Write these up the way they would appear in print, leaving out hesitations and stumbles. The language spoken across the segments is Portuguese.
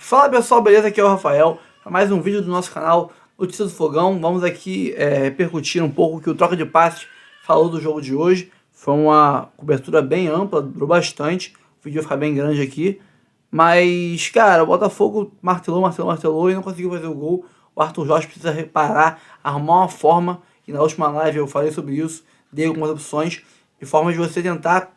Fala pessoal, beleza? Aqui é o Rafael, para mais um vídeo do nosso canal Notícias do Fogão. Vamos aqui repercutir um pouco o que o Troca de Passes falou do jogo de hoje. Foi uma cobertura bem ampla, durou bastante, o vídeo vai ficar bem grande aqui. Mas, cara, o Botafogo martelou e não conseguiu fazer o gol. O Arthur Jorge precisa reparar, arrumar uma forma, e na última live eu falei sobre isso, dei algumas opções, de forma de você tentar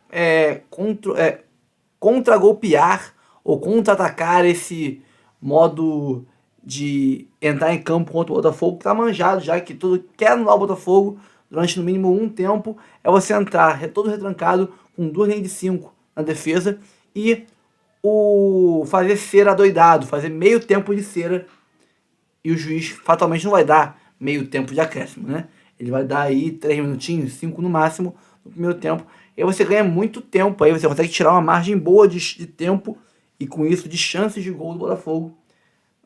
contra-golpear ou contra-atacar esse modo de entrar em campo contra o Botafogo, que tá manjado já, que tudo quer anular o Botafogo durante no mínimo um tempo, é você entrar todo retrancado com 2 linhas de 5 na defesa e fazer cera adoidado, fazer meio tempo de cera, e o juiz fatalmente não vai dar meio tempo de acréscimo, né? Ele vai dar aí 3 minutinhos, 5 no máximo no primeiro tempo, e aí você ganha muito tempo, aí você consegue tirar uma margem boa de tempo, e com isso de chances de gol do Botafogo,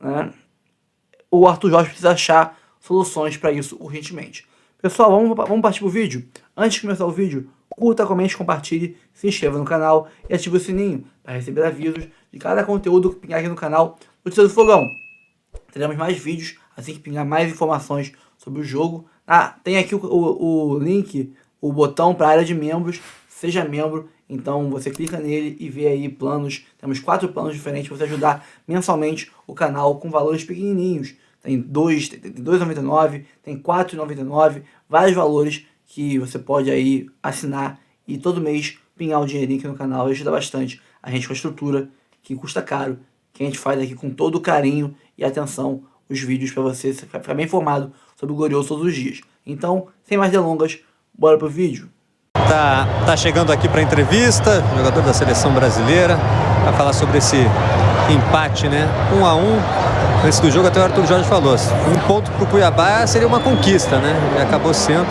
né? O Arthur Jorge precisa achar soluções para isso urgentemente. Pessoal, vamos partir pro vídeo? Antes de começar o vídeo, curta, comente, compartilhe, se inscreva no canal e ative o sininho para receber avisos de cada conteúdo que pingar aqui no canal Notícias do Fogão. Teremos mais vídeos assim que pingar mais informações sobre o jogo. Tem aqui o link, o botão para a área de membros, seja membro, então você clica nele e vê aí planos. Temos 4 planos diferentes para você ajudar mensalmente o canal com valores pequenininhos. Tem 2,99, tem 4,99, vários valores que você pode aí assinar e todo mês pingar um dinheirinho aqui no canal. Ajuda bastante a gente com a estrutura que custa caro, que a gente faz aqui com todo o carinho e atenção os vídeos para você ficar bem informado sobre o Glorioso todos os dias. Então, sem mais delongas, bora pro vídeo. Tá chegando aqui para entrevista, jogador da seleção brasileira, para falar sobre esse empate, né? 1-1. Antes do jogo, até o Arthur Jorge falou, um ponto para o Cuiabá seria uma conquista, né? E acabou sendo.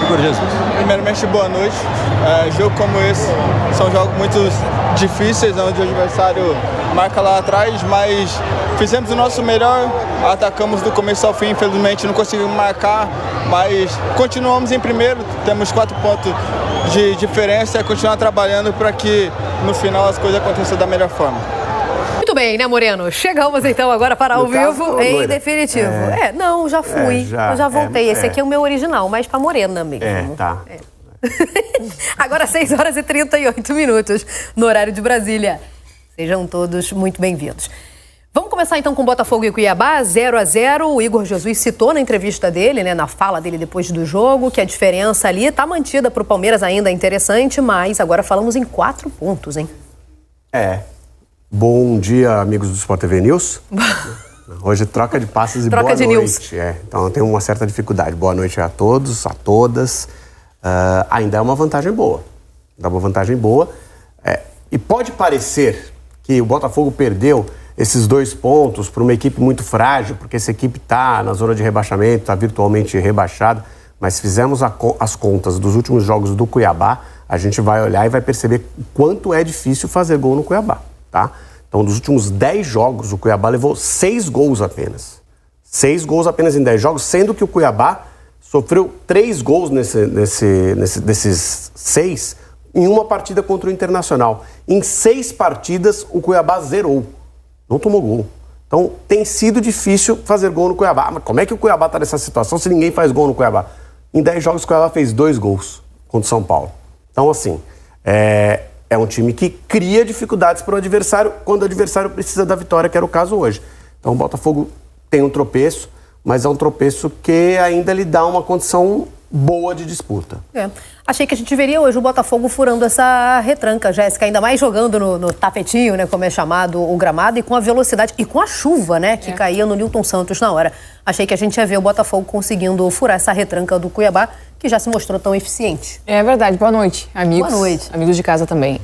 Igor Jesus. Primeiramente, boa noite. Jogo como esse são jogos muito difíceis, onde o adversário marca lá atrás, mas fizemos o nosso melhor, atacamos do começo ao fim, infelizmente não conseguimos marcar, mas continuamos em primeiro, temos 4 pontos de diferença e continuar trabalhando para que no final as coisas aconteçam da melhor forma. Muito bem, né, Moreno? Chegamos então agora para ao vivo em definitivo. Não, já fui. Eu já voltei. Esse aqui é o meu original, mas para Morena mesmo. Agora 6h38 no horário de Brasília. Sejam todos muito bem-vindos. Vamos começar então com Botafogo e Cuiabá, 0-0. O Igor Jesus citou na entrevista dele, né, na fala dele depois do jogo, que a diferença ali está mantida para o Palmeiras, ainda interessante, mas agora falamos em 4 pontos, hein? Bom dia, amigos do Sport TV News. Hoje troca de passes e troca boa de noite. News. Então tem uma certa dificuldade. Boa noite a todos, a todas. Ainda é uma vantagem boa. E pode parecer que o Botafogo perdeu esses 2 pontos para uma equipe muito frágil, porque essa equipe está na zona de rebaixamento, está virtualmente rebaixada. Mas se fizermos as contas dos últimos jogos do Cuiabá, a gente vai olhar e vai perceber o quanto é difícil fazer gol no Cuiabá. Tá? Então, dos últimos 10 jogos, o Cuiabá levou 6 gols apenas. 6 gols apenas em 10 jogos, sendo que o Cuiabá sofreu 3 gols desses 6 em uma partida contra o Internacional. Em 6 partidas, o Cuiabá zerou. Não tomou gol. Então, tem sido difícil fazer gol no Cuiabá. Mas como é que o Cuiabá está nessa situação se ninguém faz gol no Cuiabá? Em 10 jogos, o Cuiabá fez 2 gols contra o São Paulo. Então, assim, é um time que cria dificuldades para o adversário quando o adversário precisa da vitória, que era o caso hoje. Então o Botafogo tem um tropeço, mas é um tropeço que ainda lhe dá uma condição boa de disputa. Achei que a gente veria hoje o Botafogo furando essa retranca, Jéssica, ainda mais jogando no tapetinho, né, como é chamado o gramado, e com a velocidade, e com a chuva, né, que caía no Nilton Santos na hora. Achei que a gente ia ver o Botafogo conseguindo furar essa retranca do Cuiabá, que já se mostrou tão eficiente. É verdade. Boa noite, amigos. Boa noite. Amigos de casa também.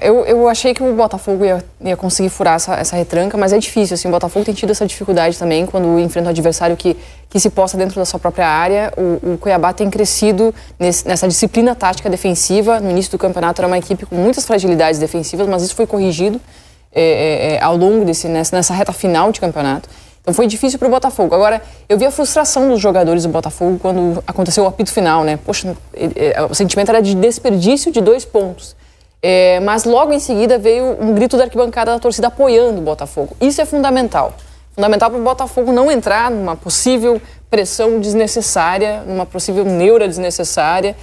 Eu achei que o Botafogo ia conseguir furar essa retranca, mas é difícil, assim, o Botafogo tem tido essa dificuldade também quando enfrenta um adversário que se posta dentro da sua própria área. O Cuiabá tem crescido nessa disciplina tática defensiva. No início do campeonato era uma equipe com muitas fragilidades defensivas, mas isso foi corrigido ao longo nessa reta final de campeonato. Então foi difícil para o Botafogo. Agora, eu vi a frustração dos jogadores do Botafogo quando aconteceu o apito final, né? Poxa, o sentimento era de desperdício de 2 pontos. Mas logo em seguida veio um grito da arquibancada da torcida apoiando o Botafogo. Isso é fundamental. Fundamental para o Botafogo não entrar numa possível pressão desnecessária, numa possível neura desnecessária,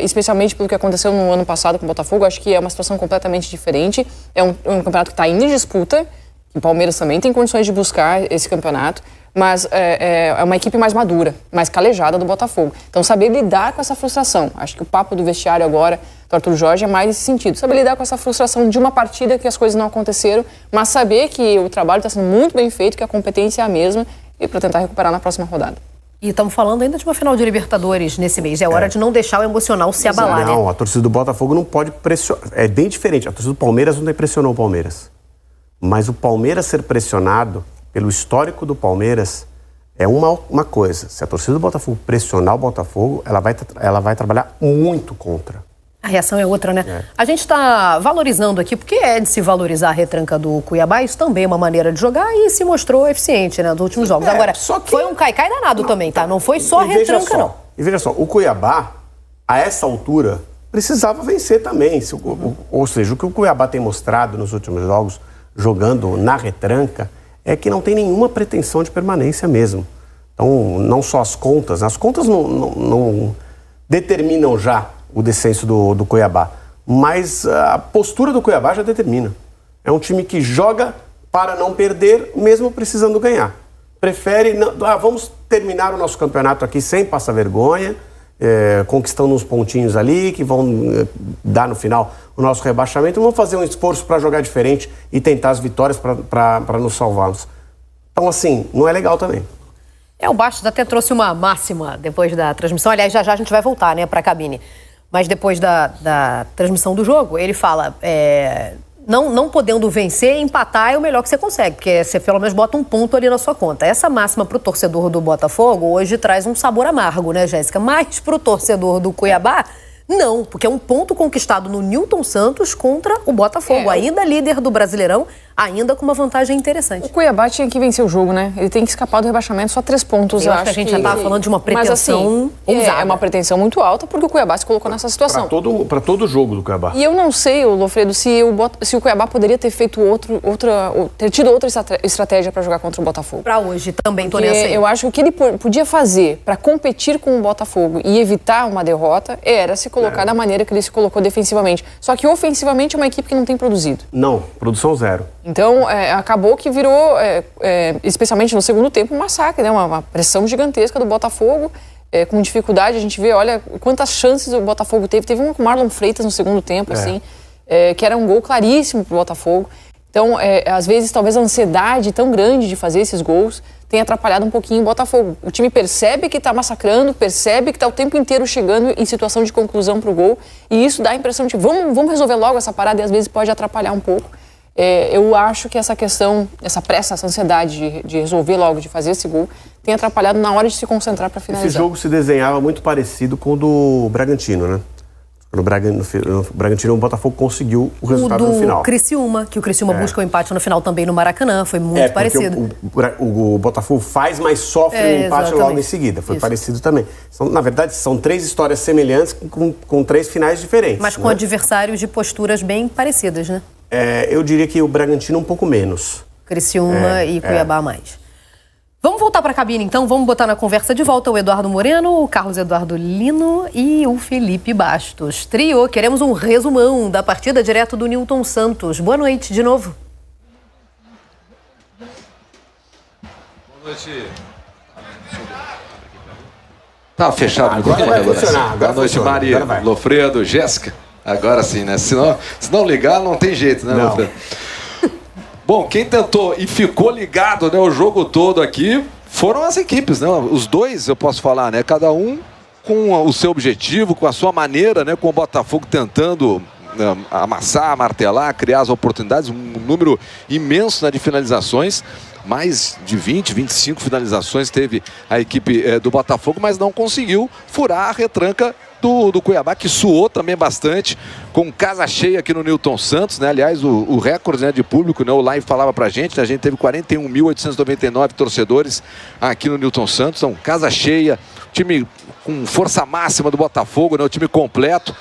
especialmente pelo que aconteceu no ano passado com o Botafogo. Acho que é uma situação completamente diferente. É um campeonato que está ainda em disputa, o Palmeiras também tem condições de buscar esse campeonato, mas é uma equipe mais madura, mais calejada do Botafogo. Então, saber lidar com essa frustração. Acho que o papo do vestiário agora, do Arthur Jorge, é mais nesse sentido. Saber lidar com essa frustração de uma partida que as coisas não aconteceram, mas saber que o trabalho está sendo muito bem feito, que a competência é a mesma, e para tentar recuperar na próxima rodada. E estamos falando ainda de uma final de Libertadores nesse mês. É hora de não deixar o emocional se abalar, né? Não, a torcida do Botafogo não pode pressionar. É bem diferente. A torcida do Palmeiras não pressionou o Palmeiras. Mas o Palmeiras ser pressionado, pelo histórico do Palmeiras, é uma coisa. Se a torcida do Botafogo pressionar o Botafogo, ela vai trabalhar muito contra. A reação é outra, né? A gente está valorizando aqui, porque é de se valorizar a retranca do Cuiabá. Isso também é uma maneira de jogar e se mostrou eficiente, né, nos últimos jogos. Agora, foi um caicai danado também, tá? Não foi só a retranca, não. E veja só, o Cuiabá, a essa altura, precisava vencer também. Ou seja, o que o Cuiabá tem mostrado nos últimos jogos, jogando na retranca, é que não tem nenhuma pretensão de permanência mesmo. Então, não só as contas não determinam já o descenso do Cuiabá, mas a postura do Cuiabá já determina. É um time que joga para não perder, mesmo precisando ganhar. Prefere, vamos terminar o nosso campeonato aqui sem passar vergonha, conquistando uns pontinhos ali, que vão dar no final o nosso rebaixamento, vamos fazer um esforço para jogar diferente e tentar as vitórias para nos salvarmos. Então, assim, não é legal também. O Bastos até trouxe uma máxima depois da transmissão. Aliás, já a gente vai voltar, né, para a cabine. Mas depois da transmissão do jogo, ele fala, não podendo vencer, empatar é o melhor que você consegue, porque você pelo menos bota um ponto ali na sua conta. Essa máxima para o torcedor do Botafogo hoje traz um sabor amargo, né, Jéssica? Mas para o torcedor do Cuiabá, não, porque é um ponto conquistado no Newton Santos contra o Botafogo, ainda líder do Brasileirão, ainda com uma vantagem interessante. O Cuiabá tinha que vencer o jogo, né? Ele tem que escapar do rebaixamento, só 3 pontos. Eu acho que a gente já estava falando de uma pretensão ousada. É uma pretensão muito alta, porque o Cuiabá se colocou nessa situação. Para todo o jogo do Cuiabá. E eu não sei, Lofredo, se o Cuiabá poderia ter feito ter tido outra estratégia para jogar contra o Botafogo. Para hoje também, Porque eu acho que o que ele podia fazer para competir com o Botafogo e evitar uma derrota era se colocar da maneira que ele se colocou defensivamente. Só que ofensivamente é uma equipe que não tem produzido. Não, produção zero. Então, acabou que virou, especialmente no segundo tempo, um massacre, né? Uma pressão gigantesca do Botafogo, com dificuldade. A gente vê, olha, quantas chances o Botafogo teve. Teve uma com o Marlon Freitas no segundo tempo, assim, que era um gol claríssimo pro Botafogo. Então, às vezes, talvez a ansiedade tão grande de fazer esses gols tenha atrapalhado um pouquinho o Botafogo. O time percebe que está massacrando, percebe que está o tempo inteiro chegando em situação de conclusão pro gol, e isso dá a impressão de vamos resolver logo essa parada, e às vezes pode atrapalhar um pouco. Eu acho que essa questão, essa pressa, essa ansiedade de resolver logo, de fazer esse gol, tem atrapalhado na hora de se concentrar para finalizar. Esse jogo se desenhava muito parecido com o do Bragantino, né? No Bragantino, o Botafogo conseguiu o resultado no final. O Criciúma, que o Criciúma busca o empate no final também no Maracanã, foi muito parecido. O Botafogo faz, mas sofre o empate logo em seguida. Foi parecido também. Na verdade, são 3 histórias semelhantes com 3 finais diferentes. Mas com adversários de posturas bem parecidas, né? Eu diria que o Bragantino um pouco menos. Criciúma e Cuiabá mais. Vamos voltar para a cabine, então. Vamos botar na conversa de volta o Eduardo Moreno, o Carlos Eduardo Lino e o Felipe Bastos. Trio, queremos um resumão da partida direto do Newton Santos. Boa noite de novo. Boa noite. Tá fechado o microfone agora. Boa noite, Mari, Lofredo, Jéssica. Agora sim, né? Se não ligar, não tem jeito, né, Lofredo? Bom, quem tentou e ficou ligado, né, o jogo todo aqui foram as equipes, né? Os dois, eu posso falar, né? Cada um com o seu objetivo, com a sua maneira, né? Com o Botafogo tentando amassar, martelar, criar as oportunidades, um número imenso, né, de finalizações. Mais de 20, 25 finalizações teve a equipe do Botafogo, mas não conseguiu furar a retranca do Cuiabá, que suou também bastante, com casa cheia aqui no Newton Santos, né? Aliás, o recorde, né, de público, né? O Live falava pra gente, né? A gente teve 41.899 torcedores aqui no Newton Santos, então casa cheia, time com força máxima do Botafogo, né? O time completo.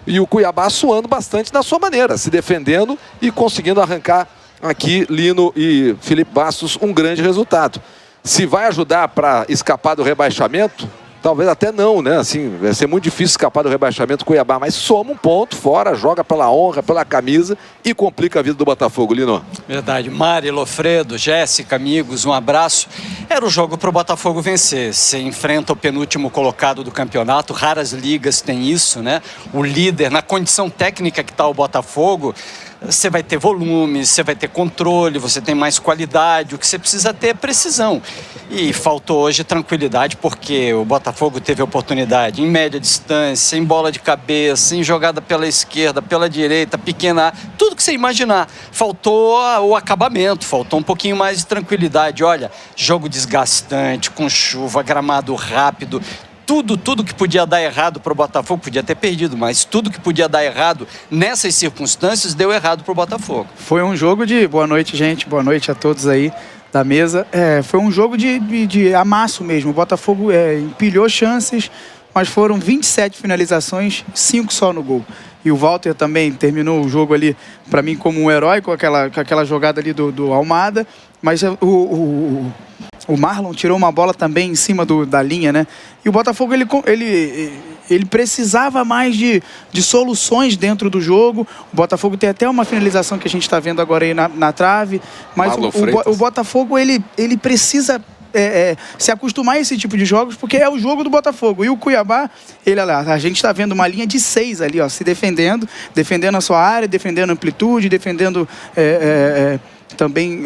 E o Cuiabá suando bastante na sua maneira, se defendendo e conseguindo arrancar aqui Lino e Felipe Bastos um grande resultado. Se vai ajudar para escapar do rebaixamento, talvez até não, né? Assim, vai ser muito difícil escapar do rebaixamento do Cuiabá, mas soma um ponto fora, joga pela honra, pela camisa e complica a vida do Botafogo, Lino. Verdade. Mari, Lofredo, Jéssica, amigos, um abraço. Era o jogo para o Botafogo vencer. Você enfrenta o penúltimo colocado do campeonato, raras ligas têm isso, né? O líder, na condição técnica que está o Botafogo, você vai ter volume, você vai ter controle, você tem mais qualidade, o que você precisa ter é precisão. E faltou hoje tranquilidade, porque o Botafogo teve oportunidade em média distância, em bola de cabeça, em jogada pela esquerda, pela direita, pequena, tudo que você imaginar. Faltou o acabamento, faltou um pouquinho mais de tranquilidade. Olha, jogo desgastante, com chuva, gramado rápido. Tudo que podia dar errado para o Botafogo, podia ter perdido, mas tudo que podia dar errado nessas circunstâncias deu errado para o Botafogo. Foi um jogo de... Boa noite, gente. Boa noite a todos aí da mesa. Foi um jogo de amasso mesmo. O Botafogo empilhou chances, mas foram 27 finalizações, 5 só no gol. E o Walter também terminou o jogo ali, para mim, como um herói, com aquela jogada ali do Almada. Mas o Marlon tirou uma bola também em cima da linha, né? E o Botafogo, ele precisava mais de soluções dentro do jogo. O Botafogo tem até uma finalização que a gente está vendo agora aí na trave. Mas o Botafogo, ele precisa se acostumar a esse tipo de jogos, porque é o jogo do Botafogo. E o Cuiabá, a gente está vendo uma linha de 6 ali, ó, se defendendo a sua área, defendendo a amplitude, defendendo também...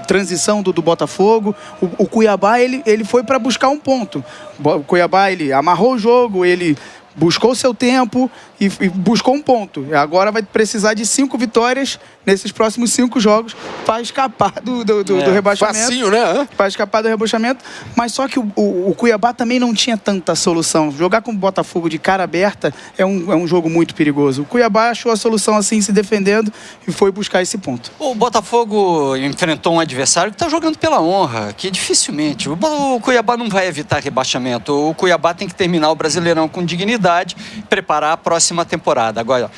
transição do Botafogo. O Cuiabá, ele foi para buscar um ponto. O Cuiabá, ele amarrou o jogo, ele buscou seu tempo e buscou um ponto. Agora vai precisar de 5 vitórias nesses próximos 5 jogos para escapar do rebaixamento. Facinho, né? Para escapar do rebaixamento. Mas só que o Cuiabá também não tinha tanta solução. Jogar com o Botafogo de cara aberta é um jogo muito perigoso. O Cuiabá achou a solução assim, se defendendo, e foi buscar esse ponto. O Botafogo enfrentou um adversário que está jogando pela honra, que dificilmente. O Cuiabá não vai evitar rebaixamento. O Cuiabá tem que terminar o Brasileirão com dignidade, preparar a próxima temporada. Agora,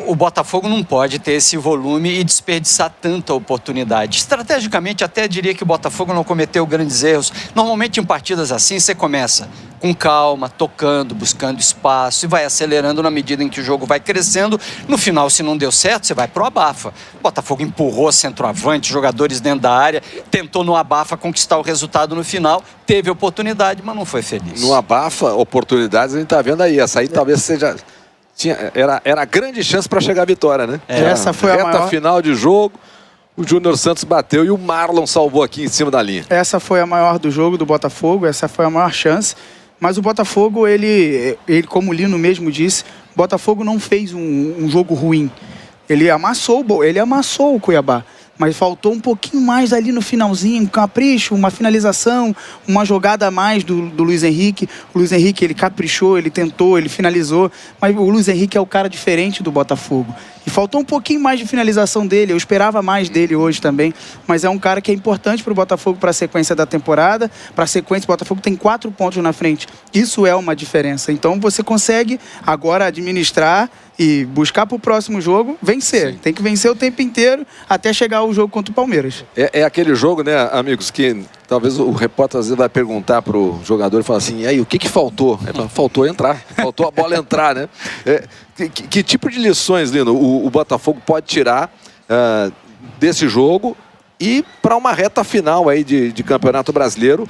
o Botafogo não pode ter esse volume e desperdiçar tanta oportunidade. Estrategicamente, até diria que o Botafogo não cometeu grandes erros. Normalmente, em partidas assim, você começa com calma, tocando, buscando espaço e vai acelerando na medida em que o jogo vai crescendo. No final, se não deu certo, você vai pro abafa. O Botafogo empurrou centroavante, jogadores dentro da área, tentou no abafa conquistar o resultado no final, teve oportunidade, mas não foi feliz. No abafa, oportunidades, a gente tá vendo aí. Essa aí talvez seja... Era grande chance para chegar à vitória, né? Essa foi a maior... final de jogo, o Júnior Santos bateu e o Marlon salvou aqui em cima da linha. Essa foi a maior do jogo do Botafogo, essa foi a maior chance. Mas o Botafogo, ele como o Lino mesmo disse, o Botafogo não fez um jogo ruim. Ele amassou o Cuiabá. Mas faltou um pouquinho mais ali no finalzinho, um capricho, uma finalização, uma jogada a mais do Luiz Henrique. O Luiz Henrique, ele caprichou, ele tentou, ele finalizou, mas o Luiz Henrique é o cara diferente do Botafogo. E faltou um pouquinho mais de finalização dele, eu esperava mais dele hoje também, mas é um cara que é importante para o Botafogo para a sequência da temporada. Para a sequência, o Botafogo tem 4 pontos na frente. Isso é uma diferença. Então você consegue agora administrar e buscar para o próximo jogo vencer. Sim. Tem que vencer o tempo inteiro até chegar ao jogo contra o Palmeiras. É aquele jogo, né, amigos, que talvez o repórter às vezes vai perguntar para o jogador e falar assim, e aí, o que faltou? Faltou entrar, faltou a bola entrar, né? Que tipo de lições, Lino, o Botafogo pode tirar desse jogo e para uma reta final aí de Campeonato Brasileiro,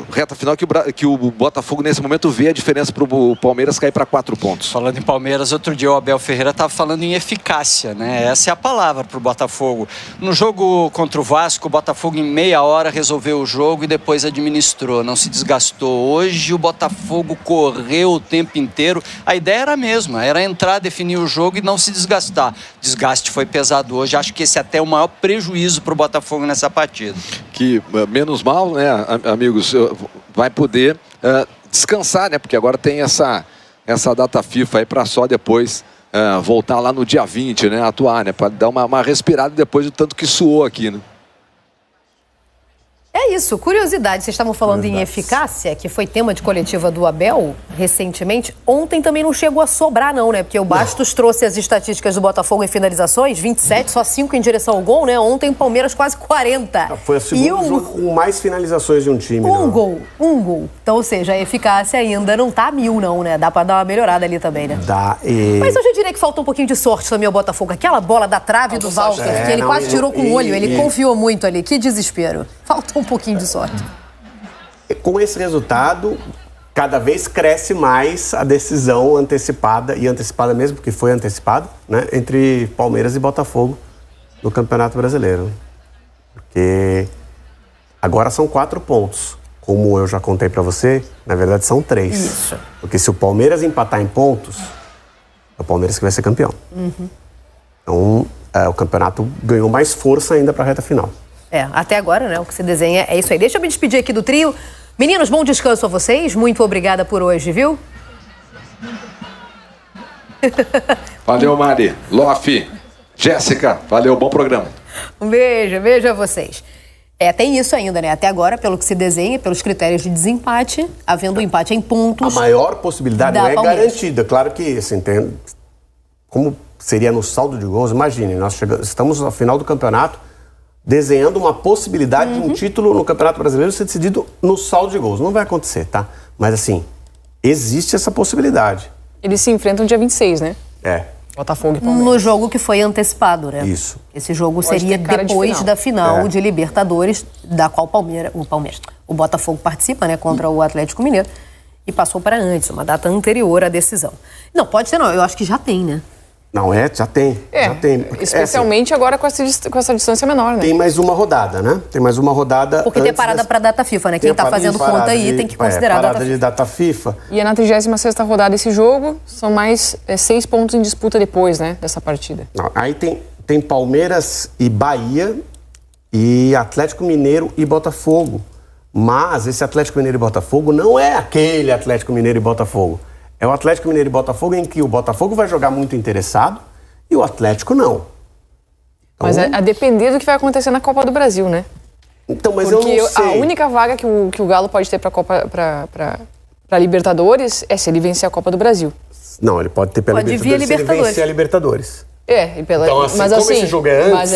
reta final que o Botafogo nesse momento vê a diferença para o Palmeiras cair para 4 pontos. Falando em Palmeiras, outro dia o Abel Ferreira estava falando em eficácia, né? Essa é a palavra para o Botafogo. No jogo contra o Vasco, o Botafogo em meia hora resolveu o jogo e depois administrou, não se desgastou. Hoje o Botafogo correu o tempo inteiro. A ideia era a mesma, era entrar, definir o jogo e não se desgastar. O desgaste foi pesado hoje. Acho que esse é até o maior prejuízo para o Botafogo nessa partida. Que menos mal, né, amigos, vai poder descansar, né? Porque agora tem essa data FIFA aí para só depois voltar lá no dia 20, né? Atuar, né? Para dar uma respirada depois do tanto que suou aqui, né? É isso, curiosidade. Vocês estavam falando em eficácia, que foi tema de coletiva do Abel recentemente. Ontem também não chegou a sobrar, não, né? Porque o Bastos trouxe as estatísticas do Botafogo em finalizações, 27, só 5 em direção ao gol, né? Ontem o Palmeiras quase 40. Foi o segundo jogo com mais finalizações de um time. Um gol. Então, ou seja, a eficácia ainda não tá 1000, não, né? Dá pra dar uma melhorada ali também, né? Mas eu já diria que faltou um pouquinho de sorte também ao Botafogo. Aquela bola da trave do Walter, que ele quase tirou com o olho, ele confiou muito ali. Que desespero. Faltou um pouquinho de sorte. Com esse resultado, cada vez cresce mais a decisão antecipada, e antecipada mesmo, porque foi antecipada, né, entre Palmeiras e Botafogo no Campeonato Brasileiro. Porque agora são 4 pontos. Como eu já contei pra você, na verdade são 3. Isso. Porque se o Palmeiras empatar em pontos, é o Palmeiras que vai ser campeão. Então, o campeonato ganhou mais força ainda pra reta final. Até agora, né? O que se desenha é isso aí. Deixa eu me despedir aqui do trio. Meninos, bom descanso a vocês. Muito obrigada por hoje, viu? Valeu, Mari. Lofi, Jéssica, valeu, bom programa. Um beijo a vocês. Tem isso ainda, né? Até agora, pelo que se desenha, pelos critérios de desempate, havendo um empate em pontos. A maior possibilidade não é Palmeiras. garantida. Claro que, assim, como seria no saldo de gols, imagine, nós estamos no final do campeonato, desenhando uma possibilidade de um título no Campeonato Brasileiro ser decidido no saldo de gols. Não vai acontecer, tá? Mas, assim, existe essa possibilidade. Eles se enfrentam dia 26, né? Botafogo e Palmeiras. No jogo que foi antecipado, né? Isso. Esse jogo Pode seria ter cara de depois final. da final de Libertadores, da qual o Botafogo participa, né? Contra o Atlético Mineiro. E passou para antes, uma data anterior à decisão. Não, pode ser não. Eu acho que já tem, né? Não, já tem. Já tem. Especialmente agora com essa distância menor, né? Tem mais uma rodada, né? Tem mais uma rodada. Porque tem parada para a data FIFA, né? Quem está fazendo conta aí tem que considerar a data parada FIFA. de data FIFA. E é na 36ª rodada esse jogo, são mais 6 pontos em disputa depois, né? Dessa partida. Não, aí tem Palmeiras e Bahia e Atlético Mineiro e Botafogo. Mas esse Atlético Mineiro e Botafogo não é aquele Atlético Mineiro e Botafogo. É o Atlético Mineiro e Botafogo em que o Botafogo vai jogar muito interessado e o Atlético não. Então, mas a depender do que vai acontecer na Copa do Brasil, né? Então, mas porque eu não sei. A única vaga que o Galo pode ter para Libertadores é se ele vencer a Copa do Brasil. Não, ele pode ter pela Libertadores se ele vencer a Libertadores. Então, assim, mas, como esse jogo é antes,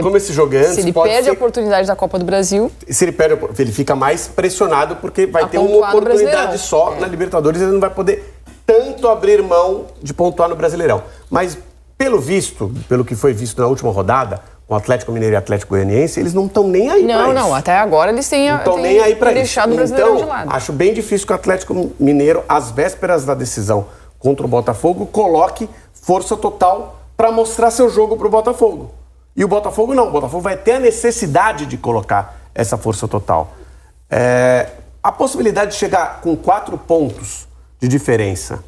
como esse jogo é antes, se ele perde a oportunidade da Copa do Brasil... Se ele perde, ele fica mais pressionado porque vai ter uma oportunidade só na Libertadores, ele não vai poder tanto abrir mão de pontuar no Brasileirão. Mas, pelo que foi visto na última rodada, com o Atlético Mineiro e Atlético Goianiense, eles não estão nem aí para isso. Não, até agora eles têm deixado o Brasileirão de lado. Acho bem difícil que o Atlético Mineiro, às vésperas da decisão contra o Botafogo, coloque força total para mostrar seu jogo para o Botafogo. E o Botafogo não. O Botafogo vai ter a necessidade de colocar essa força total. A possibilidade de chegar com 4 pontos de diferença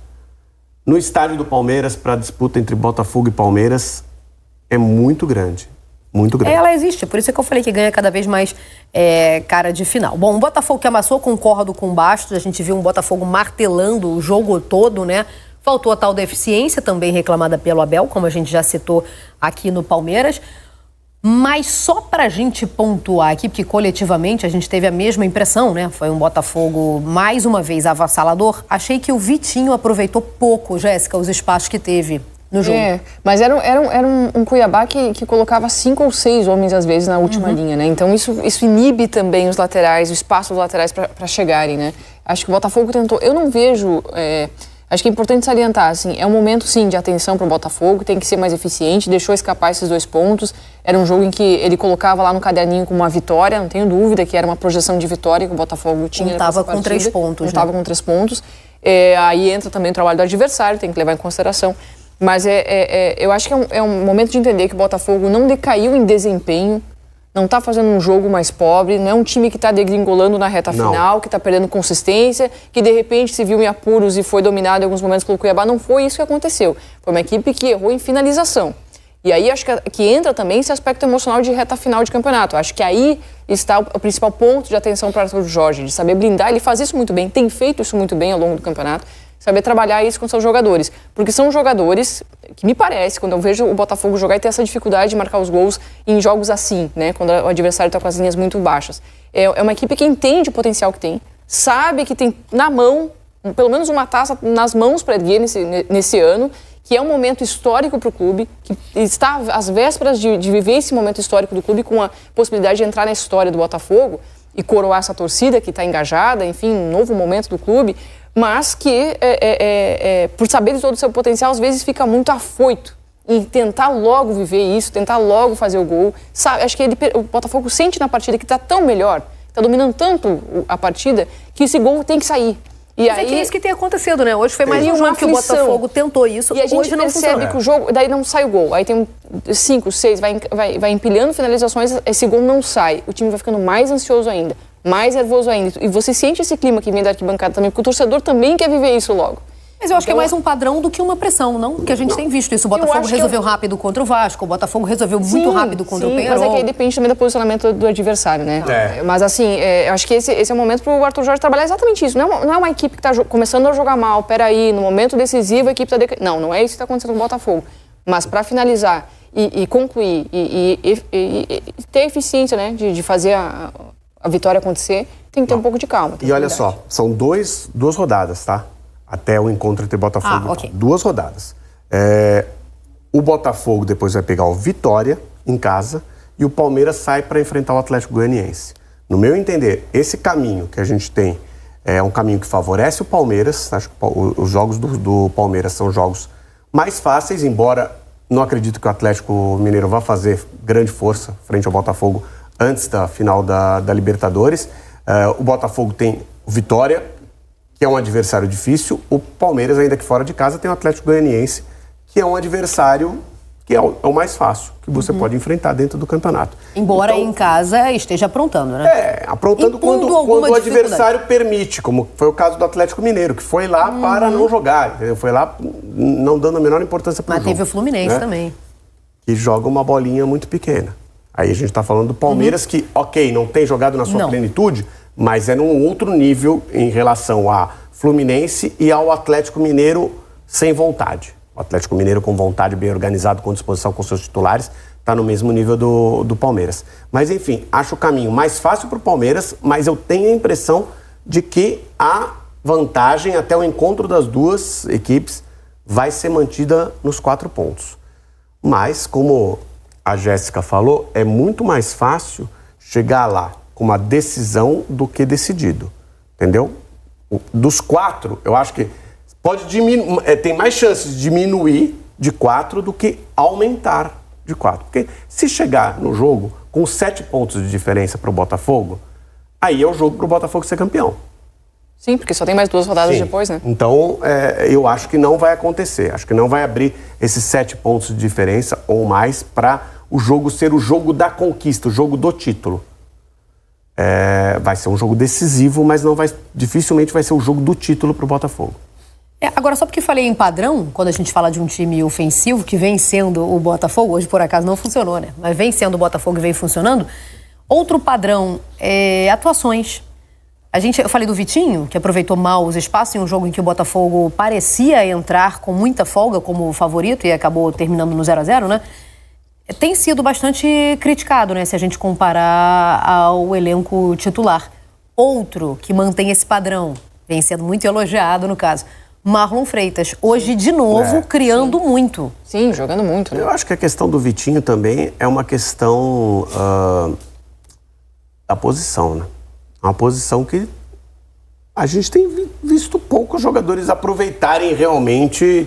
no estádio do Palmeiras para a disputa entre Botafogo e Palmeiras é muito grande. Muito grande. Ela existe, por isso que eu falei que ganha cada vez mais cara de final. Bom, o Botafogo que amassou, concordo com o Bastos, a gente viu um Botafogo martelando o jogo todo, né? Faltou a tal deficiência, também reclamada pelo Abel, como a gente já citou aqui no Palmeiras. Mas só para a gente pontuar aqui, porque coletivamente a gente teve a mesma impressão, né? Foi um Botafogo, mais uma vez, avassalador. Achei que o Vitinho aproveitou pouco, Jéssica, os espaços que teve no jogo. Mas era um Cuiabá que colocava 5 ou 6 homens, às vezes, na última linha, né? Então isso inibe também os laterais, o espaço dos laterais para chegarem, né? Acho que o Botafogo tentou... Eu não vejo... Acho que é importante salientar, assim, é um momento, sim, de atenção para o Botafogo, tem que ser mais eficiente, deixou escapar esses 2 pontos. Era um jogo em que ele colocava lá no caderninho como uma vitória, não tenho dúvida que era uma projeção de vitória que o Botafogo tinha. Não estava com 3 pontos, Não estava com 3 pontos. Aí entra também o trabalho do adversário, tem que levar em consideração. Mas eu acho que é um momento de entender que o Botafogo não decaiu em desempenho, não está fazendo um jogo mais pobre, não é um time que está degringolando na reta final, que está perdendo consistência, que de repente se viu em apuros e foi dominado em alguns momentos pelo Cuiabá. Não foi isso que aconteceu. Foi uma equipe que errou em finalização. E aí acho que entra também esse aspecto emocional de reta final de campeonato. Acho que aí está o principal ponto de atenção para o Arthur Jorge, de saber blindar. Ele faz isso muito bem, tem feito isso muito bem ao longo do campeonato, saber trabalhar isso com seus jogadores. Porque são jogadores que, me parece, quando eu vejo o Botafogo jogar e ter essa dificuldade de marcar os gols em jogos assim, né? Quando o adversário está com as linhas muito baixas. É uma equipe que entende o potencial que tem, sabe que tem na mão, pelo menos uma taça nas mãos para erguer nesse ano, que é um momento histórico para o clube, que está às vésperas de viver esse momento histórico do clube com a possibilidade de entrar na história do Botafogo e coroar essa torcida que está engajada, enfim, um novo momento do clube, mas que, por saber de todo o seu potencial, às vezes fica muito afoito em tentar logo viver isso, tentar logo fazer o gol. Sabe, acho que o Botafogo sente na partida que está tão melhor, está dominando tanto a partida, que esse gol tem que sair. Mas aí, é que é isso que tem acontecido, né? Hoje foi mais um jogo que o Botafogo tentou isso, e a gente percebe que o jogo, daí não sai o gol. Aí tem 5, 6, vai empilhando finalizações, esse gol não sai. O time vai ficando mais ansioso ainda, mais nervoso ainda. E você sente esse clima que vem da arquibancada também, porque o torcedor também quer viver isso logo. Mas eu acho que é mais um padrão do que uma pressão, não? Porque a gente tem visto isso. O Botafogo resolveu rápido contra o Vasco, o Botafogo resolveu muito rápido contra o Penharol. Mas é que aí depende também do posicionamento do adversário, né? Mas assim, eu acho que esse é o momento para o Arthur Jorge trabalhar exatamente isso. Não é uma equipe que está começando a jogar mal, peraí, no momento decisivo a equipe está... Não é isso que está acontecendo com o Botafogo. Mas para finalizar e concluir e ter eficiência, né, de fazer a vitória acontecer, tem que ter um pouco de calma. E olha só, são duas rodadas, tá? Até o encontro entre Botafogo e Vitória. 2 rodadas. O Botafogo depois vai pegar o Vitória em casa e o Palmeiras sai para enfrentar o Atlético Goianiense. No meu entender, esse caminho que a gente tem é um caminho que favorece o Palmeiras. Acho que os jogos do Palmeiras são jogos mais fáceis, embora não acredito que o Atlético Mineiro vá fazer grande força frente ao Botafogo antes da final da Libertadores. O Botafogo tem o Vitória, que é um adversário difícil. O Palmeiras, ainda que fora de casa, tem o Atlético Goianiense, que é um adversário que é o mais fácil, que você pode enfrentar dentro do campeonato. Embora em casa esteja aprontando, né? Aprontando quando o adversário permite, como foi o caso do Atlético Mineiro, que foi lá para não jogar, entendeu? Foi lá não dando a menor importância para o jogo. Mas teve o Fluminense também. Que joga uma bolinha muito pequena. Aí a gente está falando do Palmeiras, que, não tem jogado na sua plenitude, mas é num outro nível em relação a Fluminense e ao Atlético Mineiro sem vontade. O Atlético Mineiro com vontade, bem organizado, com disposição com seus titulares, está no mesmo nível do Palmeiras. Mas, enfim, acho o caminho mais fácil para o Palmeiras, mas eu tenho a impressão de que a vantagem até o encontro das duas equipes vai ser mantida nos 4 pontos. Mas, como a Jéssica falou, é muito mais fácil chegar lá com uma decisão do que decidido, entendeu? Dos 4, eu acho que pode diminuir, tem mais chances de diminuir de 4 do que aumentar de 4. Porque se chegar no jogo com 7 pontos de diferença para o Botafogo, aí é o jogo para o Botafogo ser campeão. Sim, porque só tem mais 2 rodadas depois, né? Então, eu acho que não vai acontecer. Acho que não vai abrir esses 7 pontos de diferença ou mais para o jogo ser o jogo da conquista, o jogo do título. Vai ser um jogo decisivo, mas dificilmente vai ser o jogo do título para o Botafogo. Agora, só porque falei em padrão, quando a gente fala de um time ofensivo que vem sendo o Botafogo, hoje por acaso não funcionou, né? Mas vem sendo o Botafogo e vem funcionando. Outro padrão é atuações. Eu falei do Vitinho, que aproveitou mal os espaços em um jogo em que o Botafogo parecia entrar com muita folga como favorito e acabou terminando no 0-0, né? Tem sido bastante criticado, né? Se a gente comparar ao elenco titular. Outro que mantém esse padrão, vem sendo muito elogiado no caso, Marlon Freitas. Hoje, de novo, criando muito. Sim, jogando muito, né? Eu acho que a questão do Vitinho também é uma questão da posição, né? Uma posição que a gente tem visto poucos jogadores aproveitarem realmente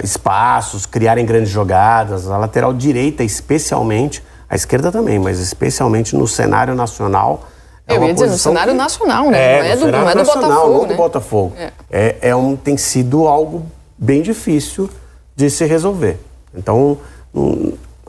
espaços, criarem grandes jogadas. A lateral direita, especialmente, a esquerda também, mas especialmente no cenário nacional. Eu ia dizer, no cenário nacional, né? Não é do Botafogo, não do Botafogo. Tem sido algo bem difícil de se resolver. Então,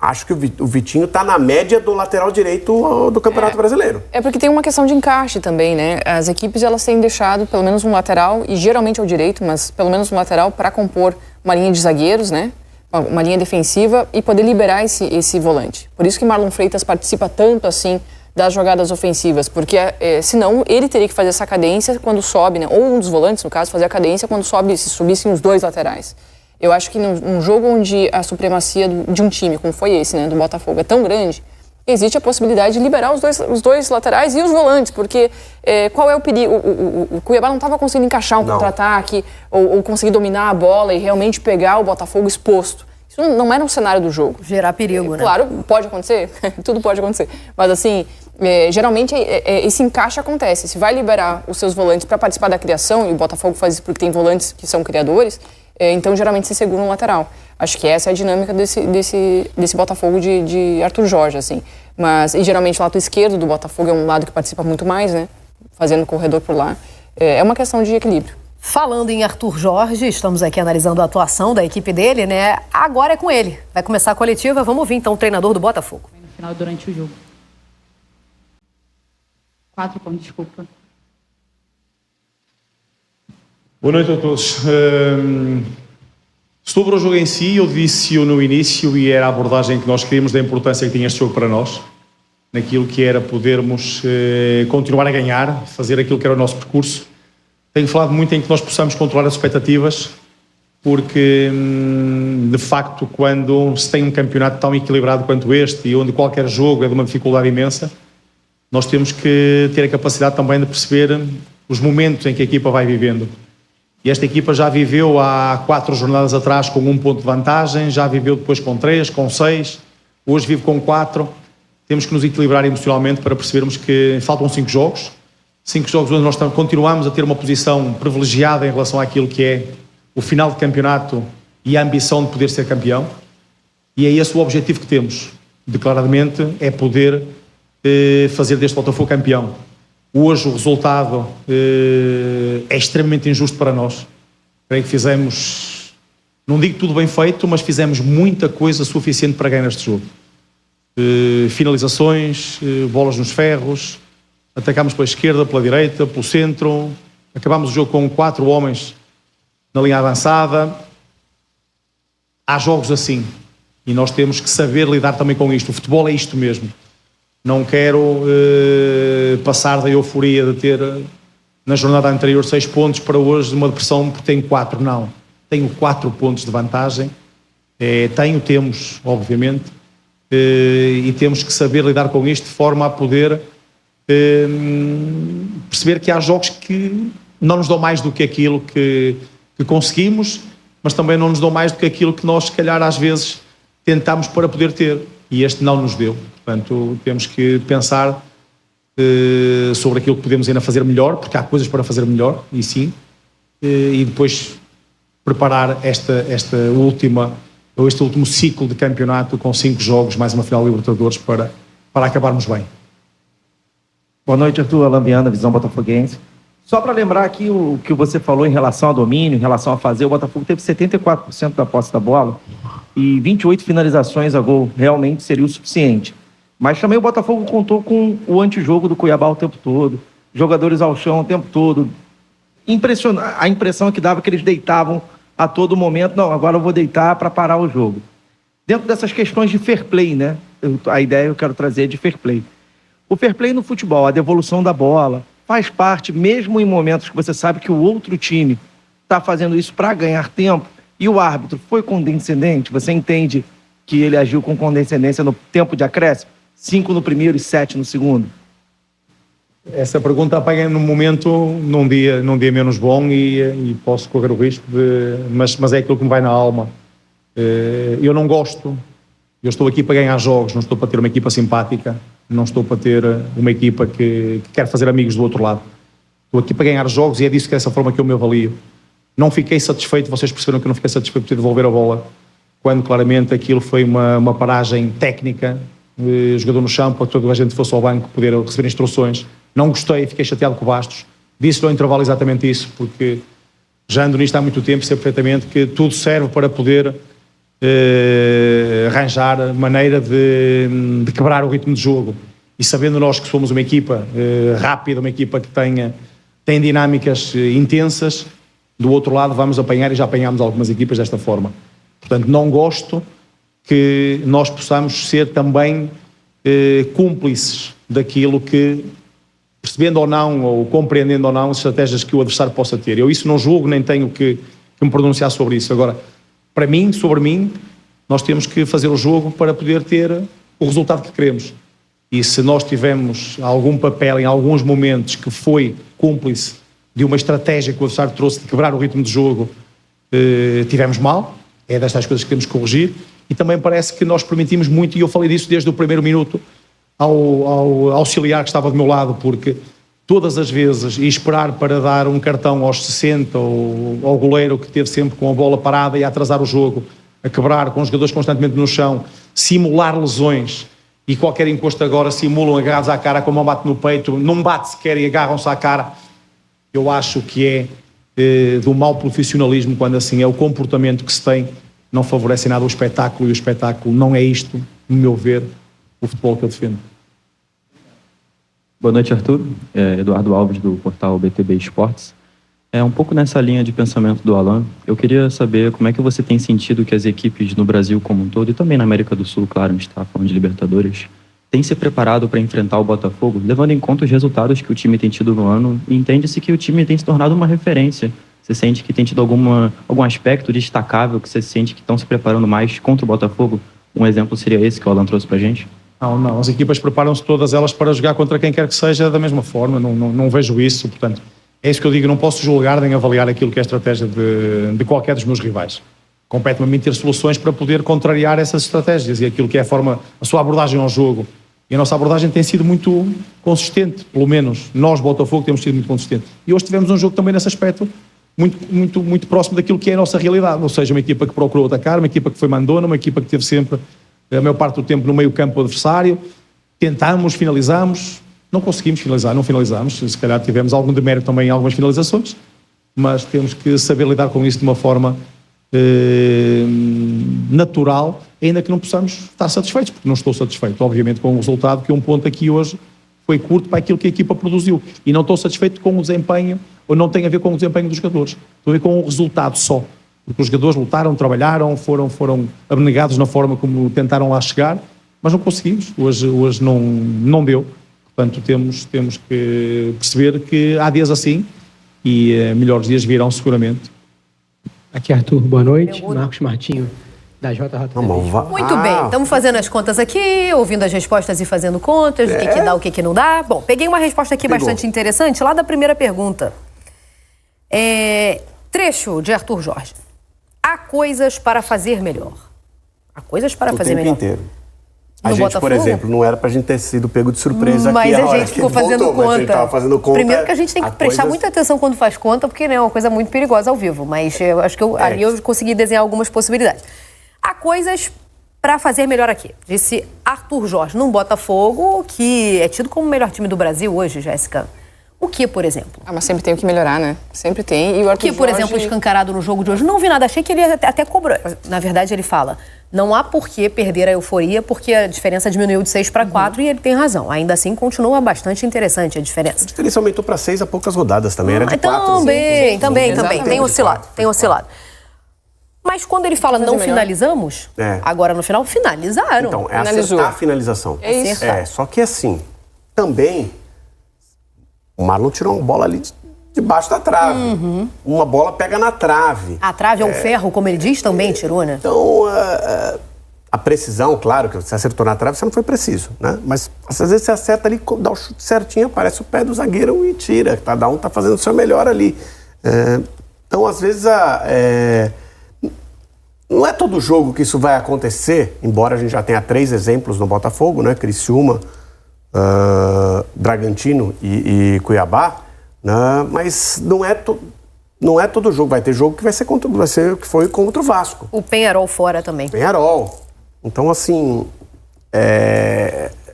acho que o Vitinho está na média do lateral direito do Campeonato Brasileiro. É porque tem uma questão de encaixe também, né? As equipes, elas têm deixado pelo menos um lateral, e geralmente é o direito, mas pelo menos um lateral para compor uma linha de zagueiros, né? Uma linha defensiva e poder liberar esse volante. Por isso que Marlon Freitas participa tanto assim das jogadas ofensivas, porque senão ele teria que fazer essa cadência quando sobe, né? Ou um dos volantes, no caso, fazer a cadência quando se subissem os dois laterais. Eu acho que num jogo onde a supremacia de um time, como foi esse, né, do Botafogo, é tão grande, existe a possibilidade de liberar os dois laterais e os volantes, porque qual é o perigo? O Cuiabá não estava conseguindo encaixar um contra-ataque ou conseguir dominar a bola e realmente pegar o Botafogo exposto. Isso não era um cenário do jogo. Gerar perigo, né? Claro, pode acontecer, tudo pode acontecer. Mas assim, geralmente esse encaixe acontece. Se vai liberar os seus volantes para participar da criação, e o Botafogo faz isso porque tem volantes que são criadores, então geralmente se segura um lateral. Acho que essa é a dinâmica desse Botafogo de Arthur Jorge, assim. E geralmente o lado esquerdo do Botafogo é um lado que participa muito mais, né? Fazendo corredor por lá. É uma questão de equilíbrio. Falando em Arthur Jorge, estamos aqui analisando a atuação da equipe dele, né? Agora é com ele. Vai começar a coletiva, vamos ouvir então o treinador do Botafogo. No final, durante o jogo. 4 pontos, desculpa. Boa noite a todos. Sobre o jogo em si, eu disse no início, e era a abordagem que nós queríamos da importância que tinha este jogo para nós, naquilo que era podermos continuar a ganhar, fazer aquilo que era o nosso percurso. Tenho falado muito em que nós possamos controlar as expectativas, porque, de facto, quando se tem um campeonato tão equilibrado quanto este, e onde qualquer jogo é de uma dificuldade imensa, nós temos que ter a capacidade também de perceber os momentos em que a equipa vai vivendo. E esta equipa já viveu há 4 jornadas atrás com 1 ponto de vantagem, já viveu depois com 3, com 6, hoje vive com 4. Temos que nos equilibrar emocionalmente para percebermos que faltam 5 jogos. 5 jogos onde nós continuamos a ter uma posição privilegiada em relação àquilo que é o final de campeonato e a ambição de poder ser campeão. E é esse o objetivo que temos, declaradamente, é poder fazer deste Botafogo campeão. Hoje o resultado é extremamente injusto para nós. Creio que fizemos, não digo tudo bem feito, mas fizemos muita coisa suficiente para ganhar este jogo. Finalizações, bolas nos ferros, atacámos pela esquerda, pela direita, pelo centro, acabámos o jogo com 4 homens na linha avançada. Há jogos assim e nós temos que saber lidar também com isto. O futebol é isto mesmo. Não quero passar da euforia de ter na jornada anterior 6 pontos para hoje uma depressão porque tenho 4, não. Tenho 4 pontos de vantagem, temos, obviamente, e temos que saber lidar com isto de forma a poder perceber que há jogos que não nos dão mais do que aquilo que conseguimos, mas também não nos dão mais do que aquilo que nós, se calhar, às vezes tentamos para poder ter, e este não nos deu. Portanto, temos que pensar sobre aquilo que podemos ainda fazer melhor, porque há coisas para fazer melhor, e sim, e depois preparar este último ciclo de campeonato com 5 jogos, mais uma final de Libertadores, para acabarmos bem. Boa noite, Arthur. Alain Viana, Visão Botafoguense. Só para lembrar aqui o que você falou em relação ao domínio, em relação a fazer, o Botafogo teve 74% da posse da bola e 28 finalizações a gol. Realmente seria o suficiente. Mas também o Botafogo contou com o antijogo do Cuiabá o tempo todo, jogadores ao chão o tempo todo. A impressão que dava que eles deitavam a todo momento. Não, agora eu vou deitar para parar o jogo. Dentro dessas questões de fair play, né? A ideia eu quero trazer é de fair play. O fair play no futebol, a devolução da bola, faz parte, mesmo em momentos que você sabe que o outro time está fazendo isso para ganhar tempo, e o árbitro foi condescendente, você entende que ele agiu com condescendência no tempo de acréscimo? 5 no primeiro e 7 no segundo? Essa pergunta apanha num momento, num dia menos bom e posso correr o risco mas é aquilo que me vai na alma. Eu não gosto, eu estou aqui para ganhar jogos, não estou para ter uma equipa simpática, não estou para ter uma equipa que quer fazer amigos do outro lado. Estou aqui para ganhar jogos e é disso que é dessa forma que eu me avalio. Não fiquei satisfeito, vocês perceberam que eu não fiquei satisfeito por ter de devolver a bola, quando claramente aquilo foi uma paragem técnica, jogador no chão, para que toda a gente fosse ao banco poder receber instruções. Não gostei, fiquei chateado com o Bastos. Disse no intervalo exatamente isso, porque já ando nisto há muito tempo, sei perfeitamente que tudo serve para poder arranjar maneira de quebrar o ritmo de jogo. E sabendo nós que somos uma equipa rápida, uma equipa que tem dinâmicas intensas, do outro lado vamos apanhar, e já apanhámos algumas equipas desta forma. Portanto, não gosto que nós possamos ser também cúmplices daquilo que, percebendo ou não, ou compreendendo ou não, as estratégias que o adversário possa ter. Eu isso não julgo, nem tenho que me pronunciar sobre isso. Agora, para mim, sobre mim, nós temos que fazer o jogo para poder ter o resultado que queremos. E se nós tivemos algum papel em alguns momentos que foi cúmplice de uma estratégia que o adversário trouxe de quebrar o ritmo de jogo, tivemos mal, é destas coisas que temos que corrigir, e também parece que nós permitimos muito, e eu falei disso desde o primeiro minuto ao auxiliar que estava do meu lado, porque todas as vezes, e esperar para dar um cartão aos 60, ou ao goleiro que esteve sempre com a bola parada e a atrasar o jogo, a quebrar, com os jogadores constantemente no chão, simular lesões, e qualquer encosto agora simulam agarrados à cara com a mão bate no peito, não bate sequer e agarram-se à cara. Eu acho que é do mau profissionalismo, quando assim é o comportamento que se tem, não favorece nada o espetáculo, e o espetáculo não é isto, no meu ver, o futebol que eu defendo. Boa noite, Arthur. Eduardo Alves, do portal BTB Esportes. Um pouco nessa linha de pensamento do Alan, eu queria saber como é que você tem sentido que as equipes no Brasil como um todo, e também na América do Sul, claro, a gente está falando de Libertadores, têm se preparado para enfrentar o Botafogo, levando em conta os resultados que o time tem tido no ano, e entende-se que o time tem se tornado uma referência. Você sente que tem tido algum aspecto destacável, que você sente que estão se preparando mais contra o Botafogo? Um exemplo seria esse que o Alan trouxe para a gente? Não. As equipas preparam-se todas elas para jogar contra quem quer que seja da mesma forma. Não vejo isso, portanto, é isso que eu digo. Não posso julgar nem avaliar aquilo que é a estratégia de qualquer dos meus rivais. Compete-me a mim ter soluções para poder contrariar essas estratégias e aquilo que é a sua abordagem ao jogo. E a nossa abordagem tem sido muito consistente, pelo menos nós, Botafogo, temos sido muito consistente. E hoje tivemos um jogo também nesse aspecto muito próximo daquilo que é a nossa realidade, ou seja, uma equipa que procurou atacar, uma equipa que foi mandona, uma equipa que teve sempre a maior parte do tempo no meio campo adversário, tentamos, finalizamos, não conseguimos finalizar, não finalizamos, se calhar tivemos algum demérito também em algumas finalizações, mas temos que saber lidar com isso de uma forma natural, ainda que não possamos estar satisfeitos, porque não estou satisfeito, obviamente, com o resultado, que um ponto aqui hoje foi curto para aquilo que a equipa produziu, e não estou satisfeito com o desempenho, ou não tem a ver com o desempenho dos jogadores, estou a ver com o resultado só. Porque os jogadores lutaram, trabalharam, foram abnegados na forma como tentaram lá chegar, mas não conseguimos, hoje não deu. Portanto, temos que perceber que há dias assim e melhores dias virão seguramente. Aqui Arthur, boa noite. Marcos Martinho, da JJ. Muito bem, estamos fazendo as contas aqui, ouvindo as respostas e fazendo contas, o que dá, o que não dá. Bom, peguei uma resposta aqui bastante interessante, lá da primeira pergunta. Trecho de Arthur Jorge. Há coisas para fazer melhor. Há coisas para fazer melhor. O tempo inteiro. A gente, por exemplo, não era pra gente ter sido pego de surpresa aqui. Mas a gente ficou fazendo conta. Primeiro que a gente tem que prestar muita atenção quando faz conta, porque é uma coisa muito perigosa ao vivo. Mas eu acho que ali eu consegui desenhar algumas possibilidades. Há coisas para fazer melhor aqui. Disse Arthur Jorge, num Botafogo, que é tido como o melhor time do Brasil hoje, Jéssica. O que, por exemplo? Mas sempre tem o que melhorar, né? Sempre tem. E o Arthur Jorge... por exemplo, escancarado no jogo de hoje? Não vi nada. Achei que ele até cobrou. Na verdade, ele fala, não há por que perder a euforia, porque a diferença diminuiu de 6 para 4 e ele tem razão. Ainda assim, continua bastante interessante a diferença. A diferença aumentou para 6 há poucas rodadas também. Era de 4. Também. Tem oscilado. Mas quando ele fala não finalizamos, agora no final, finalizaram. Então, é acertar a finalização. É isso. Só que assim, também... O Marlon tirou uma bola ali debaixo da trave. Uma bola pega na trave. A trave é um ferro, como ele diz, também tirou, né? Então, a precisão, claro, que você acertou na trave, você não foi preciso, né? Mas às vezes você acerta ali, dá o chute certinho, aparece o pé do zagueiro e tira. Cada um tá fazendo o seu melhor ali. Então, às vezes, não é todo jogo que isso vai acontecer, embora a gente já tenha 3 exemplos no Botafogo, né? Criciúma, Bragantino e Cuiabá, né? Mas não é todo jogo. Vai ter jogo que vai ser que foi contra o Vasco. O Penharol fora também. Penharol. Então, assim,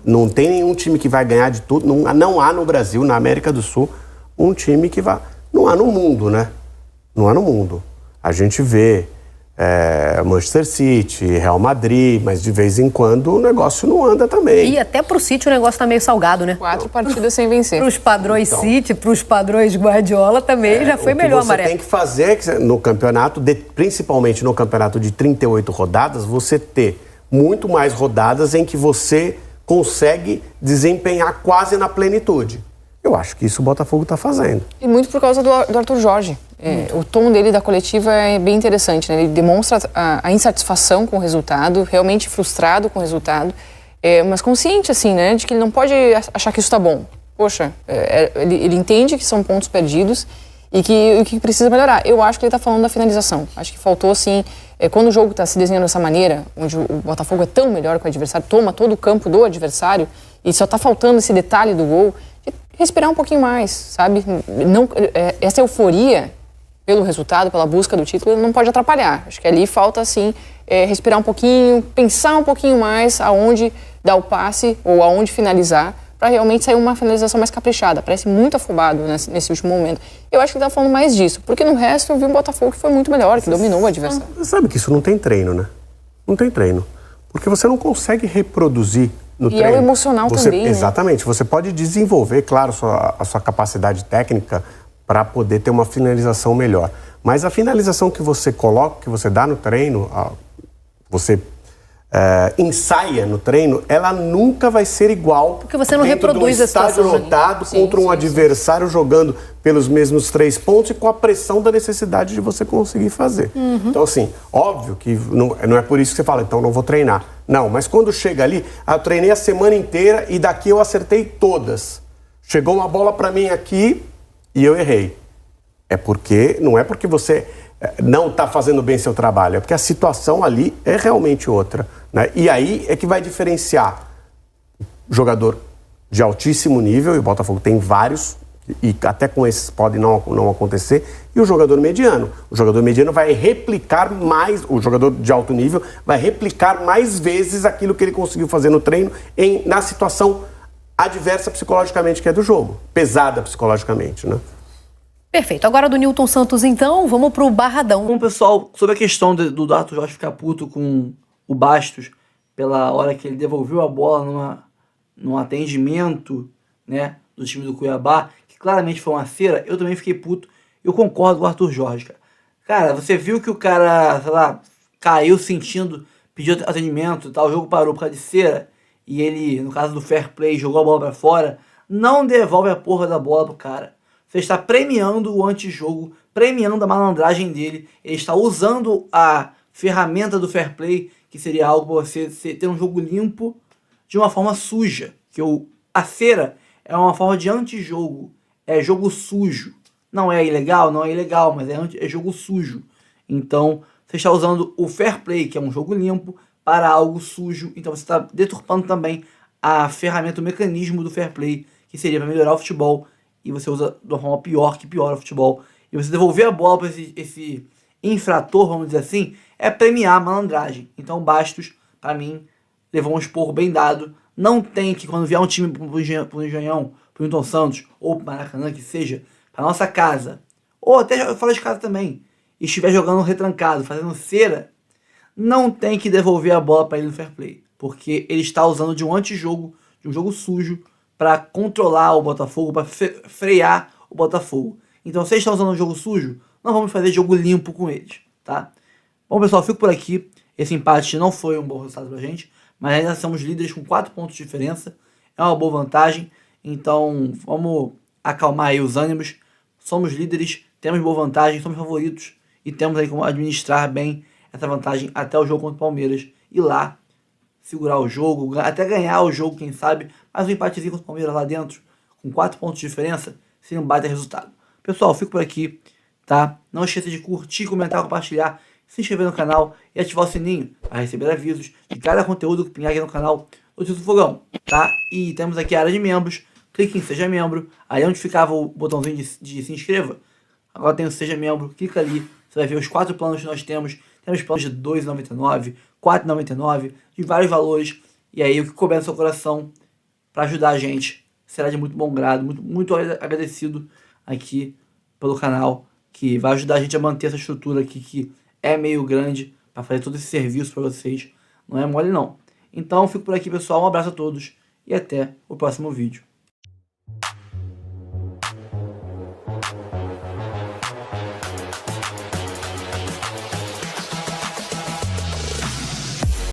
não tem nenhum time que vai ganhar de tudo. Não há no Brasil, na América do Sul, um time que vai... Não há no mundo, né? Não há no mundo. A gente vê Manchester City, Real Madrid, mas de vez em quando o negócio não anda também. E até pro City o negócio tá meio salgado, né? 4 partidas sem vencer. Pros padrões City, pros padrões Guardiola também já foi melhor, Maré. O que você tem que fazer no campeonato, principalmente no campeonato de 38 rodadas, você ter muito mais rodadas em que você consegue desempenhar quase na plenitude. Eu acho que isso o Botafogo está fazendo. E muito por causa do Arthur Jorge. O tom dele da coletiva é bem interessante, né? Ele demonstra a insatisfação com o resultado, realmente frustrado com o resultado, mas consciente, assim, né? De que ele não pode achar que isso está bom. Poxa, ele entende que são pontos perdidos e que precisa melhorar. Eu acho que ele está falando da finalização. Acho que faltou, assim, quando o jogo está se desenhando dessa maneira, onde o Botafogo é tão melhor que o adversário, toma todo o campo do adversário e só está faltando esse detalhe do gol, de respirar um pouquinho mais, sabe? Não, essa euforia pelo resultado, pela busca do título, não pode atrapalhar. Acho que ali falta, assim, respirar um pouquinho, pensar um pouquinho mais aonde dar o passe ou aonde finalizar, para realmente sair uma finalização mais caprichada. Parece muito afobado nesse último momento. Eu acho que ele está falando mais disso, porque no resto eu vi um Botafogo que foi muito melhor, que dominou o adversário. Você sabe que isso não tem treino, né? Não tem treino. Porque você não consegue reproduzir no treino. E é o emocional também, exatamente. Né? Você pode desenvolver, claro, a sua capacidade técnica para poder ter uma finalização melhor. Mas a finalização que você coloca, que você dá no treino, você ensaia no treino, ela nunca vai ser igual. Porque você não reproduz a situação. Estádio lotado contra um adversário jogando pelos mesmos 3 pontos e com a pressão da necessidade de você conseguir fazer. Então, assim, óbvio que não é por isso que você fala, então não vou treinar. Não, mas quando chega ali, eu treinei a semana inteira e daqui eu acertei todas. Chegou uma bola para mim aqui e eu errei. Não é porque você não está fazendo bem seu trabalho, é porque a situação ali é realmente outra, né? E aí é que vai diferenciar jogador de altíssimo nível, e o Botafogo tem vários, e até com esses pode não acontecer, e o jogador mediano. O jogador mediano vai replicar mais, o jogador de alto nível vai replicar mais vezes aquilo que ele conseguiu fazer no treino na situação adversa psicologicamente que é do jogo, pesada psicologicamente, né? Perfeito. Agora do Nilton Santos, então, vamos pro Barradão. Bom, pessoal, sobre a questão do Arthur Jorge ficar puto com o Bastos pela hora que ele devolveu a bola num atendimento, né, do time do Cuiabá, que claramente foi uma cera, eu também fiquei puto. Eu concordo com o Arthur Jorge, cara. Cara, você viu que o cara, sei lá, caiu sentindo, pediu atendimento e tal, o jogo parou por causa de cera, e ele, no caso do fair play, jogou a bola pra fora, não devolve a porra da bola pro cara. Você está premiando o antijogo, premiando a malandragem dele. Ele está usando a ferramenta do fair play, que seria algo para você ter um jogo limpo, de uma forma suja. A cera é uma forma de antijogo. É jogo sujo. Não é ilegal, mas é jogo sujo. Então, você está usando o fair play, que é um jogo limpo, para algo sujo. Então, você está deturpando também a ferramenta, o mecanismo do fair play, que seria para melhorar o futebol. E você usa de uma forma pior, que piora o futebol. E você devolver a bola para esse infrator, vamos dizer assim, é premiar a malandragem. Então Bastos, para mim, levou um esporro bem dado. Não tem que, quando vier um time pro Engenhão, pro Nilton Santos, ou pro Maracanã, que seja, pra nossa casa, ou até fora de casa também, e estiver jogando retrancado, fazendo cera, não tem que devolver a bola para ele no fair play. Porque ele está usando de um antijogo, de um jogo sujo, para controlar o Botafogo, para frear o Botafogo. Então, vocês estão usando um jogo sujo, não vamos fazer jogo limpo com eles, tá? Bom, pessoal, fico por aqui. Esse empate não foi um bom resultado pra gente, mas ainda somos líderes com 4 pontos de diferença. É uma boa vantagem, então vamos acalmar aí os ânimos. Somos líderes, temos boa vantagem, somos favoritos e temos aí como administrar bem essa vantagem até o jogo contra o Palmeiras. E lá segurar o jogo, até ganhar o jogo, quem sabe, mas um empatezinho contra o Palmeiras lá dentro, com 4 pontos de diferença, seria um baita resultado. Pessoal, fico por aqui, tá? Não esqueça de curtir, comentar, compartilhar, se inscrever no canal e ativar o sininho para receber avisos de cada conteúdo que pingar aqui no canal do Tio do Fogão, tá? E temos aqui a área de membros, clique em Seja Membro, aí onde ficava o botãozinho de se inscreva, agora tem o Seja Membro, clica ali, você vai ver os 4 planos que nós temos. Temos planos de R$ 2,99, R$ 4,99, de vários valores. E aí, o que couber no seu coração para ajudar a gente será de muito bom grado. Muito agradecido aqui pelo canal, que vai ajudar a gente a manter essa estrutura aqui, que é meio grande, para fazer todo esse serviço para vocês. Não é mole, não. Então, fico por aqui, pessoal. Um abraço a todos e até o próximo vídeo.